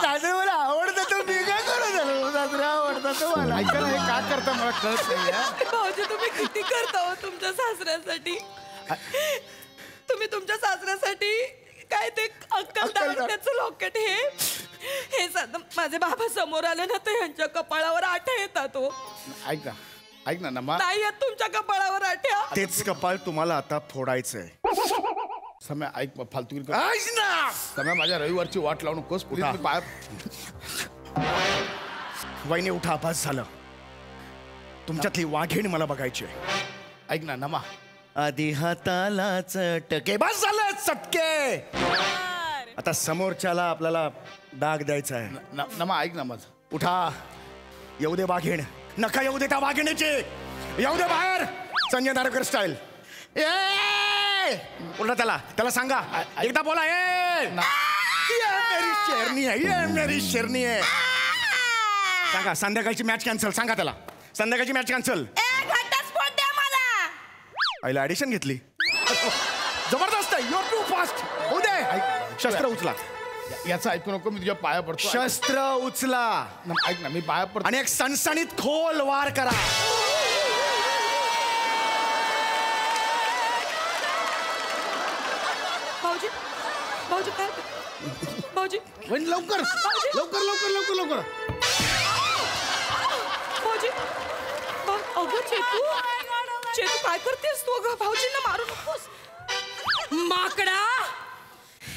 सासरे मला आवडतं तर मी काय करू झालं. सासरे आवडतं तर मला. ऐका ना हे काय करता मला कळत नाही. भाऊजी तुम्ही किती करता हो तुमच्या सासऱ्यासाठी. तुम्ही तुमच्या सासऱ्यासाठी काय ते अक्कलदार लॉकेट हे माझे बाबा समोर आले ना तर यांच्या कपाळावर आठ्या येतात हो. ऐक ना नमा. नाही येत तुमच्या कपाळावर आठ्या. तेच कपाळ तुम्हाला आता फोडायचंय. सम्या ऐक फालतू सम्या माझ्या रविवारची वाट लावून नकोस. पाय वहिनी उठा. आभास झालं. तुमच्यातली वाघीण मला बघायची आहे. ऐक ना नमा. आधी हाताला चटके. बस झालं चटके. आता समोरच्याला आपल्याला डाग द्यायचा आहे. नमा ऐक ना माझं. उठा. येऊ दे वाघीण. नका येऊ दे त्या वाघिणीची. येऊ दे बाहेर. संजय नारकर स्टाईल. उलटा त्याला सांगा. एकदा बोला. मेरी शेरनी आहे. ये मेरी शेरनी आहे. सांगा संध्याकाळची मॅच कॅन्सल. सांगा त्याला संध्याकाळची मॅच कॅन्सल. आईला ऍडिशन घेतली. जबरदस्त आहे. You're too fast. होऊ दे. शस्त्र उचला. याचं ऐकू नको. मी तुझ्या पाया पडतो. शस्त्र उचला. ऐक ना मी पाया पडतो. आणि एक सणसणीत खोल वार करा. भाऊजी भाऊजी काय भाऊजी लवकर लवकर लवकर लवकर लवकर. भाऊजी अगं चेतू काय करतेस तू? अगं भाऊजींना मारू नकोस. माकडा.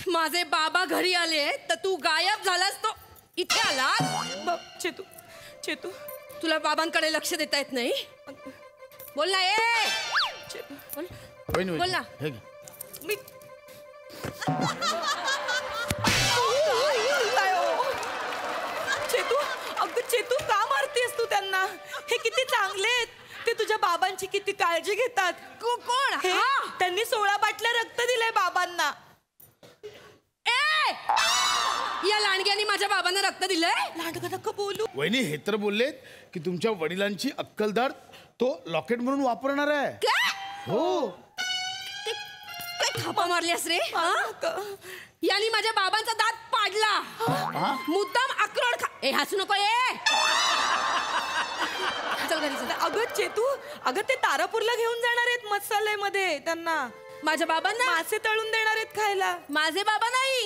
माझे बाबा घरी आले तर तू गायब झालास. तो इथे आला. चेतू तुला बाबांकडे लक्ष देता येत नाही. बोल ना. बोल ना. मी चेतू का मारतेस तू त्यांना? हे किती चांगले आहेत. ते तुझ्या बाबांची किती काळजी घेतात. कोण? त्यांनी 16 बाटल्या रक्त दिलंय बाबांना. या लांडग्याने माझ्या बाबांना रक्त दिलंय. लांडगा नका बोलू. वहिनी हे तर बोललेत की तुमच्या वडिलांची अक्कलदार तो लॉकेट म्हणून वापरणार आहे. हो. काय थापा मारलीस रे? यांनी माझ्या बाबांचा दात पाडला. मुद्दाम अक्रोड ए हसू नको ए चल घरी चल. अगं चेतू, अगं ते तारापूरला घेऊन जाणार आहेत मसाल्यामध्ये त्यांना. माझ्या बाबांना मासे तळून देणार आहेत खायला. माझे बाबा नाही,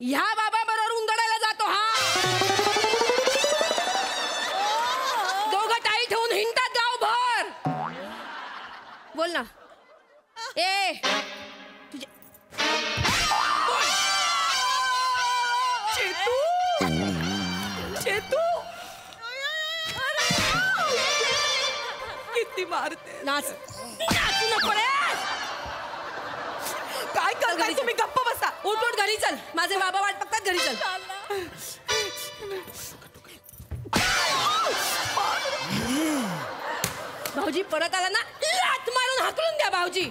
ह्या बाबा बरोबर उंदडायला जातो हा. दोघं टाळी ठेवून हिंडतात गावभर. बोल ना ए तुझे चेतू, चेतू किती मारते. नाचू नको रे. काय करताय तुम्ही? गप्प बसा. उठ उठ घरी चल. माझे बाबा वाट बघतात. घरी चल. भाऊजी परत आला ना लाथ मारून हाकलून द्या भाऊजी.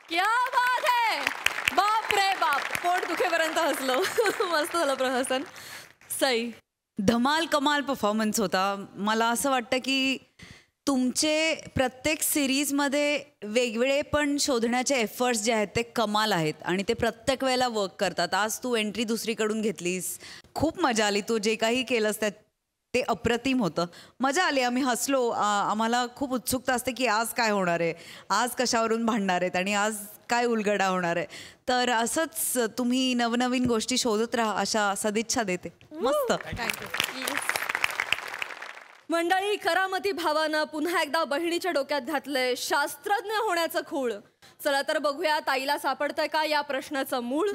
क्या बात है. बाप रे बाप. पोट दुखेपर्यंत हसलो. मस्त झालं प्रहसन. सई. धमाल कमाल परफॉर्मन्स होता. मला असं वाटतं की तुमचे प्रत्येक सिरीजमध्ये वेगवेगळे पण शोधण्याचे एफर्ट्स जे आहेत ते कमाल आहेत आणि ते प्रत्येक वेळेला वर्क करतात. आज तू एंट्री दुसरीकडून घेतलीस, खूप मजा आली. तू जे काही केलंस त्यात ते अप्रतिम होतं. मजा आली. आम्ही हसलो. आम्हाला खूप उत्सुकता असते की आज काय होणार आहे, आज कशावरून भांडणार आहेत आणि आज काय उलगडा होणार आहे. तर असंच तुम्ही नवनवीन गोष्टी शोधत राहा अशा सदिच्छा देते. मस्त. मंडळी, करामती भावानं पुन्हा एकदा बहिणीच्या डोक्यात घातलंय शास्त्रज्ञ होण्याचं खूळ. चला तर बघूया ताईला सापडतंय का या प्रश्नाचं मूळ.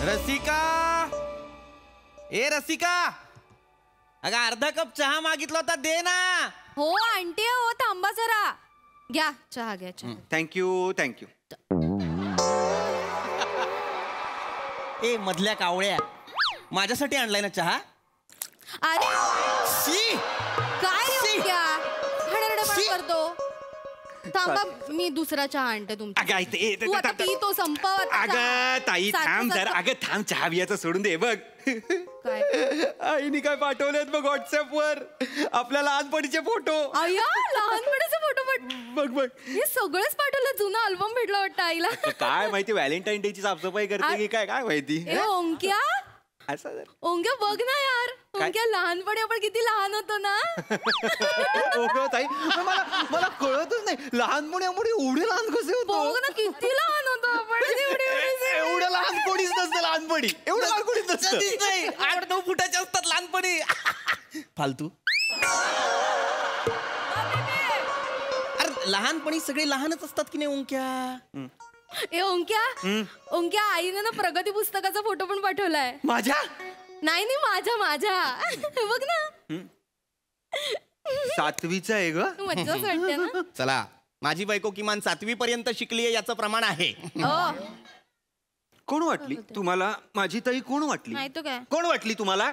रसिका, ए रसिका, अगं अर्धा कप चहा मागितला होता, दे ना. हो आंटी हो, थांबा जरा. घ्या चहा, घ्या चहा. Thank you thank you. ए मधल्या कावळ्या, माझ्यासाठी आणलाय ना चहा? अरे शी, काय रे क्या हडरडपण करतो. थांबा मी दुसरा चहा आणते तुमचा. तू आता पी तो संपव आता. अगं ताई थांब जरा. अगं थांब, चहा बियाचं सोडून दे. बघ काय आईनी काय पाठवलेत बघ व्हॉट्सअप वर, आपल्या लहानपणीचे फोटो. अय्या लहानपणीचे फोटो बघ बघ हे सगळेच पाठवलं. जुना अल्बम भेटला वाटतं आईला. काय माहिती व्हॅलेंटाईन डे ची साफसफाई करते की काय, काय माहिती. ए ओंक्या, असं ओंक्या बघ ना यार. ओंक्या लहानपणी आपण किती लहान होतो ना. ताई मला कळतच नाही लहानपणी आपण एवढे लहान कसे होतो. बघ ना किती लहान होतो आपण. एवढं लहान कोणीच नसतं लहानपणी. एवढं लहान कोणीच नसतं. 8-9 फुटाचे असतात लहानपणी. फालतू. अरे लहानपणी सगळे लहानच असतात की नाही ओंक्या. ए ओंक्या, ओंक्या आईने ना प्रगती पुस्तकाचा फोटो पण पाठवलाय. माझ्या नाही नाही माझ्या बघ ना. 7वीचा आहे ग. मज्जाच वाटते ना. चला, माझी बायको किमान 7वी पर्यंत शिकली आहे याचं प्रमाण आहे. कोण वाटली तुम्हाला माझी ताई? कोण वाटली? नाही तो काय. कोण वाटली तुम्हाला?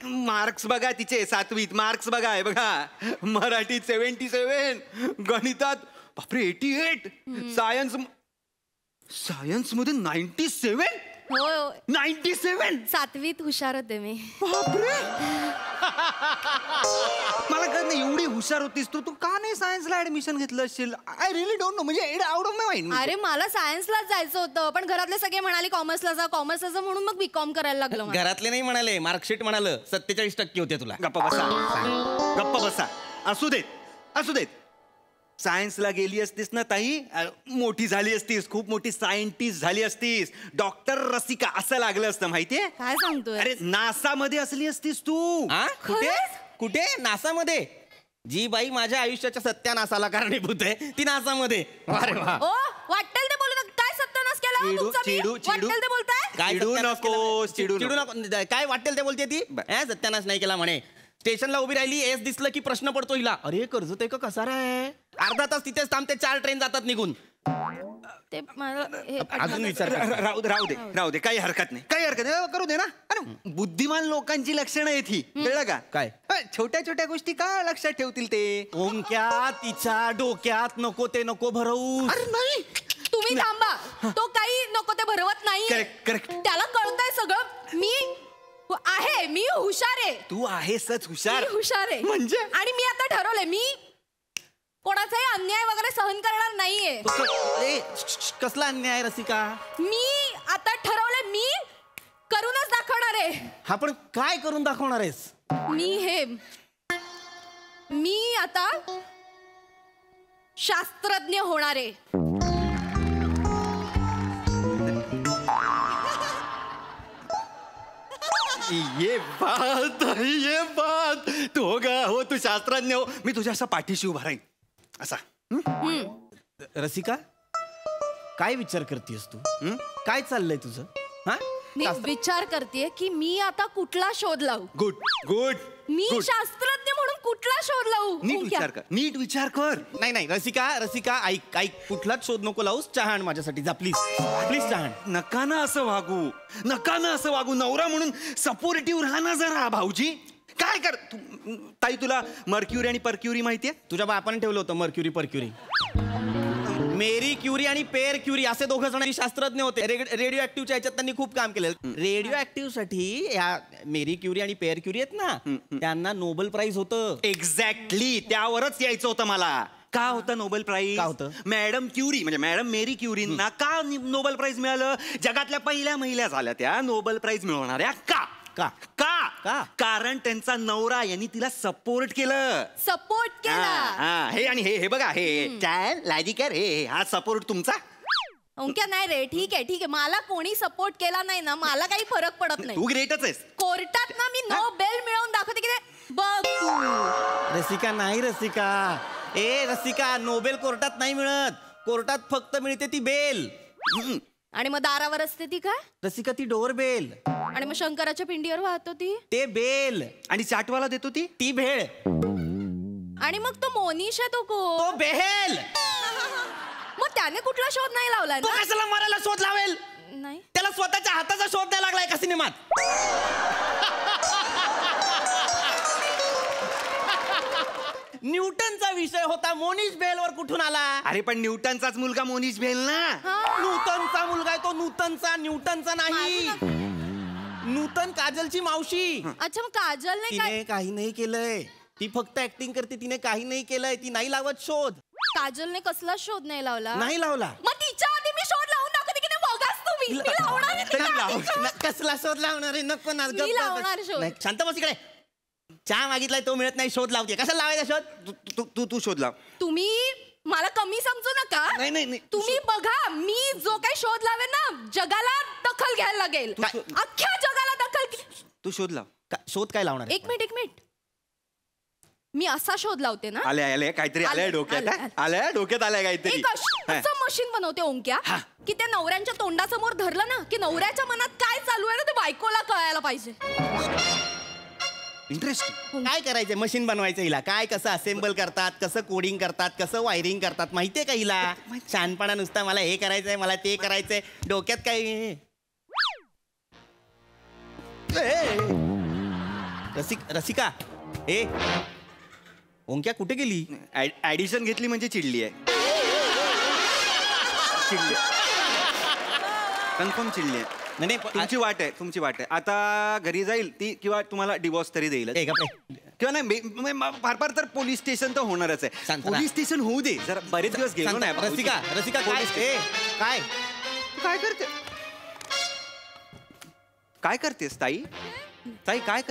मार्क्स बघा तिचे 7वीत. मार्क्स बघा आहे बघा. मराठीत 77, गणितात बापरे 88, सायन्स मध्ये 97. हो 97. 7वीत हुशार होते मी. बापरे. मला कळत नाही एवढी हुशार होतीस तू का नाही सायन्सला ऍडमिशन घेतलं असेल? I really don't know. म्हणजे आउट ऑफ माय माइंड. अरे मला सायन्सलाच जायचं होतं पण घरातले सगळे म्हणाले कॉमर्सला जा म्हणून मग बीकॉम करायला लागलं. घरातले नाही म्हणाले, मार्कशीट म्हणालं 47% होते तुला. गप्पा बसा. असू देत. सायन्सला गेली असतीस ना ताई, मोठी झाली असतीस, खूप मोठी सायंटिस्ट झाली असतीस. डॉक्टर रसिका असं लागलं असतं माहितीये. काय सांगतोय? अरे नासा मध्ये असली असतीस तू. कुठे नासामध्ये? जी बाई माझ्या आयुष्याच्या सत्यानाशाला कारणीभूत आहे ती नासामध्ये. अरे वा. ओ वाटेल ते बोलू नका. काय सत्यानाश केला तुमचा मी? वाटेल ते बोलताय? काय चिडू नको. काय वाटेल ते बोलते ती. सत्यानाश नाही केला म्हणे. स्टेशनला उभी राहिली, एस दिसलं की प्रश्न पडतो हिला. अरे कर्जत आहे का कसारा आहे. अर्धा तास तिथेच थांबते, 4 ट्रेन जातात निघून. ते अजून विचार राहू दे. काही हरकत नाही. करू दे ना. अरे बुद्धिमान लोकांची लक्षणं आहेत ही. कळलं का? काय छोट्या छोट्या गोष्टी काय लक्षात ठेवतील ते. ओंक्या तिच्या डोक्यात नको ते नको भरवू. अरे नाही तुम्ही थांबा. तो काही नको ते भरवत नाही. करेक्ट. त्याला कळतंय सगळं. आहे, मी हुशार आहे. तू आहेसच हुशार. मी हुशार आहे म्हणजे? आणि मी आता ठरवलंय, मी कोणाचाही अन्याय वगैरे सहन करणार नाहीये. कसला अन्याय रसिका? मी आता ठरवलंय, मी करूनच दाखवणार आहे. हा पण काय करून दाखवणार आहेस? मी आता शास्त्रज्ञ होणार आहे. ये बात तू हो गा हो, तू शास्त्रज्ञ हो. मी तुझ्या असा पाठीशी उभा राहीन असा. रसिका, काय विचार करतेस तू? काय चाललंय तुझं? हा, मी विचार करतेय की मी आता कुठला शोध लावू. Good good. मी शास्त्रज्ञ म्हणून कुठला शोध लावू? नीट विचार कर, नीट विचार कर. नाही रसिका ऐक कुठलाच शोध नको लावूस. चहा आण माझ्यासाठी, जा प्लीज प्लीज चहा आण. नका ना असं वागू. नवरा म्हणून सपोर्टिव्ह राहा ना जरा भाऊजी. काय कर ताई, तुला मर्क्युरी आणि परक्युरी माहितीये? तुझ्या बापाने ठेवलं होतं मर्क्युरी परक्युरी. मेरी क्युरी आणि पेर क्युरी असे दोघं जण शास्त्रज्ञ होते. रेडिओ ऍक्टिव्हच्या ह्याच्यात त्यांनी खूप काम केलं. रेडिओ ऍक्टिव्ह साठी ह्या मेरी क्युरी आणि पेर क्युरी आहेत ना, त्यांना नोबेल प्राइज होतं. एक्झॅक्टली त्यावरच यायचं होतं मला. का होतं नोबेल प्राइज? का होतं? मॅडम क्युरी म्हणजे मॅडम मेरी क्युरींना का नोबेल प्राइज मिळालं? जगातल्या पहिल्या महिला झाल्या त्या नोबेल प्राइज मिळवणाऱ्या. का? कारण त्यांचा नवरा यांनी तिला सपोर्ट केलं. हे आणि हे बघा, हे लाजिकर, हे हा सपोर्ट तुमचा. ओंक्या नाही रे, ठीक आहे. मला कोणी सपोर्ट केला नाही ना, मला काही फरक पडत नाही. तू ग्रेटच आहेस. कोर्टात ना मी नोबेल मिळवून दाखवते की बघ तू. रसिका नाही रसिका, नोबेल कोर्टात नाही मिळत. कोर्टात फक्त मिळते ती बेल. आणि मग दारावर असते ती काय? रसिका, ती डोर बेल. आणि मग शंकराच्या पिंडीवर वाहतो ती ते बेल. आणि चाटवाला देतो ती भेळ. आणि मग तो मोनिश आहे तो बेहेल. मग त्याने कुठला शोध नाही लावलाय तो कशाला मरायला शोध लावेल? नाही, त्याला स्वतःच्या हाताचा शोध द्यायला लागलाय का सिनेमात? न्यूटनचा विषय होता, मोनिश बेलवर कुठून आला? अरे पण न्यूटनचाच मुलगा मोनिश बेल ना. न्यूटनचा मुलगा आहे तो, न्यूटनचा नाही. नूतन काजलची मावशी. अच्छा, मग काजल तिने काही नाही केलंय. ती फक्त ऍक्टिंग करते, तिने काही नाही केलंय. ती नाही लावत शोध. काजलने कसला शोध नाही लावला? मग तिच्या आधी मी शोध लावून दाखवते की नाही, बघाच तुम्ही. मी लावणार आहे तिच्या आधी. कसला शोध लावणार आहे? नको ना, मी लावणार शोध. शांत बस इकडे. चहा मागितलाय तो मिळत नाही, शोध लावते. कशाला लावायचा शोध? तू शोध लाव. तुम्ही मला कमी समजू नका. नाही. तुम्ही बघा, मी जो काही शोध लावेन ना, जगाला दखल घ्यायला लागेल. अख्ख्या जगाला दखल. तू शोध लाव. शोध काय लावणार? एक मिनिट. मी असा शोध लावते ना. आले काहीतरी आलंय डोक्यात. आलंय काहीतरी. असं मशीन बनवते ओंक्या की त्या नवऱ्यांच्या तोंडासमोर धरलं ना, की नवऱ्याच्या मनात काय चालू आहे ना ते बायकोला कळायला पाहिजे. इंटरेस्टिंग. काय करायचं? मशीन बनवायचं हिला. काय कसं असेंबल करतात, कसं कोडिंग करतात, कसं वायरिंग करतात माहितीये का हिला? छानपणा नुसता मला हे करायचंय, मला ते करायचंय. डोक्यात काय? रसिका, ओंक्या कुठे गेली? ऍडिशन घेतली म्हणजे चिडली आहे. कन्फर्म चिडली आहे. नाही, तुमची वाट आहे. आता घरी जाईल ती, किंवा तुम्हाला डिवोर्स तरी देईल, किंवा नाही फार तर पोलीस स्टेशन तर होणारच आहे. पोलीस स्टेशन होऊ दे जरा, बरेच दिवस गेलो नाही. रसिका काय करतेस ताई? काय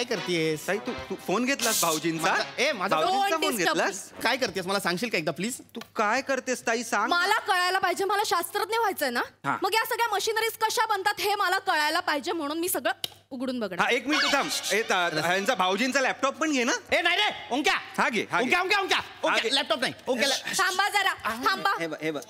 करतेस ताई? तू फोन घेतलास भाऊजींचा? फोन घेतलास? काय करतेस मला सांगशील का एकदा प्लीज? तू काय करतेस ताई सांग. मला कळायला पाहिजे. मला शास्त्रज्ञ व्हायचंय ना. मग या सगळ्या मशिनरीज कशा बनतात हे मला कळायला पाहिजे, म्हणून मी सगळं उघडून बघणार. एक मिनिट थांब. ह्यांचा भाऊजींचा लॅपटॉप पण घे ना. नाही रे ओंक्या, हा घे. लॅपटॉप नाही. थांबा जरा, थांबा.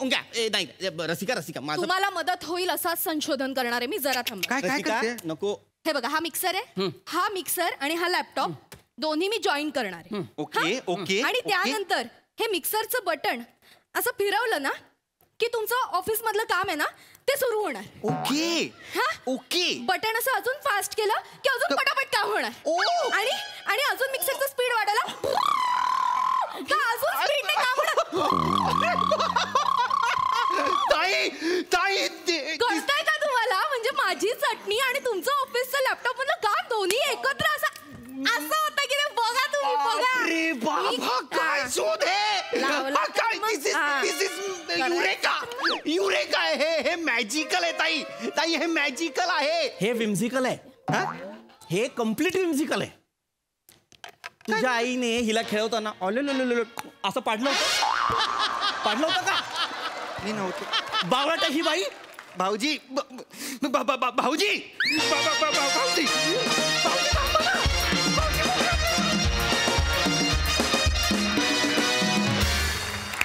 ओंक्या नाही. रसिका तुम्हाला मदत होईल असंच संशोधन करणार आहे मी. जरा थांबा. काय करते? नको. हे बघा, हा मिक्सर आहे. हा मिक्सर आणि हा लॅपटॉप दोन्ही मी जॉईन करणार आहे. ओके. आणि त्यानंतर हे मिक्सरचं बटन असं फिरवलं ना की तुमचं ऑफिस मधलं काम आहे ना ते सुरू होणार. ओके. बटन असं अजून फास्ट केलं की अजून पटापट काम होणार. आणि अजून मिक्सरचं स्पीड वाढायला अजून स्पीडने काम होणार. ताई कळतंय का तुम्हाला? म्हणजे माझी चटणी आणि तुमचं ऑफिसचं लॅपटॉप मॅजिकल आहे ताई. ताई हे मॅजिकल आहे. हे विम्झिकल आहे. हा? हे कम्प्लीट विम्झिकल आहे. तुझ्या आईने हिला खेळवताना असं पाडलं होतं का? मी नव्हतो. बावळट ही बाई. भाऊजी भाऊजी भाऊजी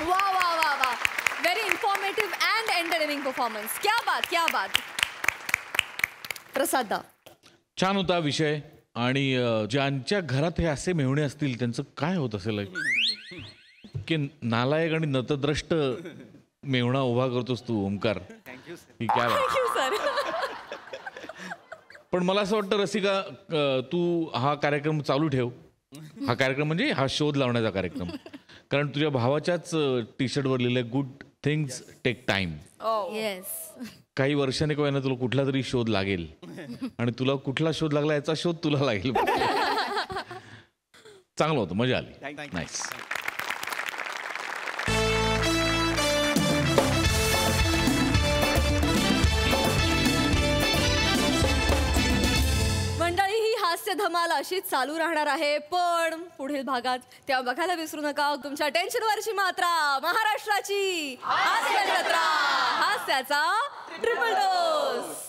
वा वा वा वा, very informative and entertaining performance. क्या बात, क्या बात. प्रसाद दा, छान होता विषय. आणि ज्यांच्या घरात हे असे मेहुणे असतील त्यांचं काय होत असेल की नालायक आणि नतद्रष्ट मेहुणा उभा करतोस तू ओमकार. ही काय बात. Thank you sir. पण मला असं वाटतं रसिका, तू हा कार्यक्रम चालू ठेव. हा कार्यक्रम म्हणजे हा शोध लावण्याचा कार्यक्रम. कारण तुझ्या भावाच्याच टी शर्टवर लिहिलंय good things take time. Yes. काही वर्षाने का होईना तुला कुठला तरी शोध लागेल. आणि तुला कुठला शोध लागला याचा शोध तुला लागेल. चांगलं होतं, मजा आली. नाईस. मंडळी, ही हास्य धमाल अशीच चालू राहणार आहे. पण पुढील भागात तेव्हा बघायला विसरू नका तुमच्या टेन्शनवरची मात्रा, महाराष्ट्राची हास्य जत्रा, हास्याचा ट्रिपल डोस.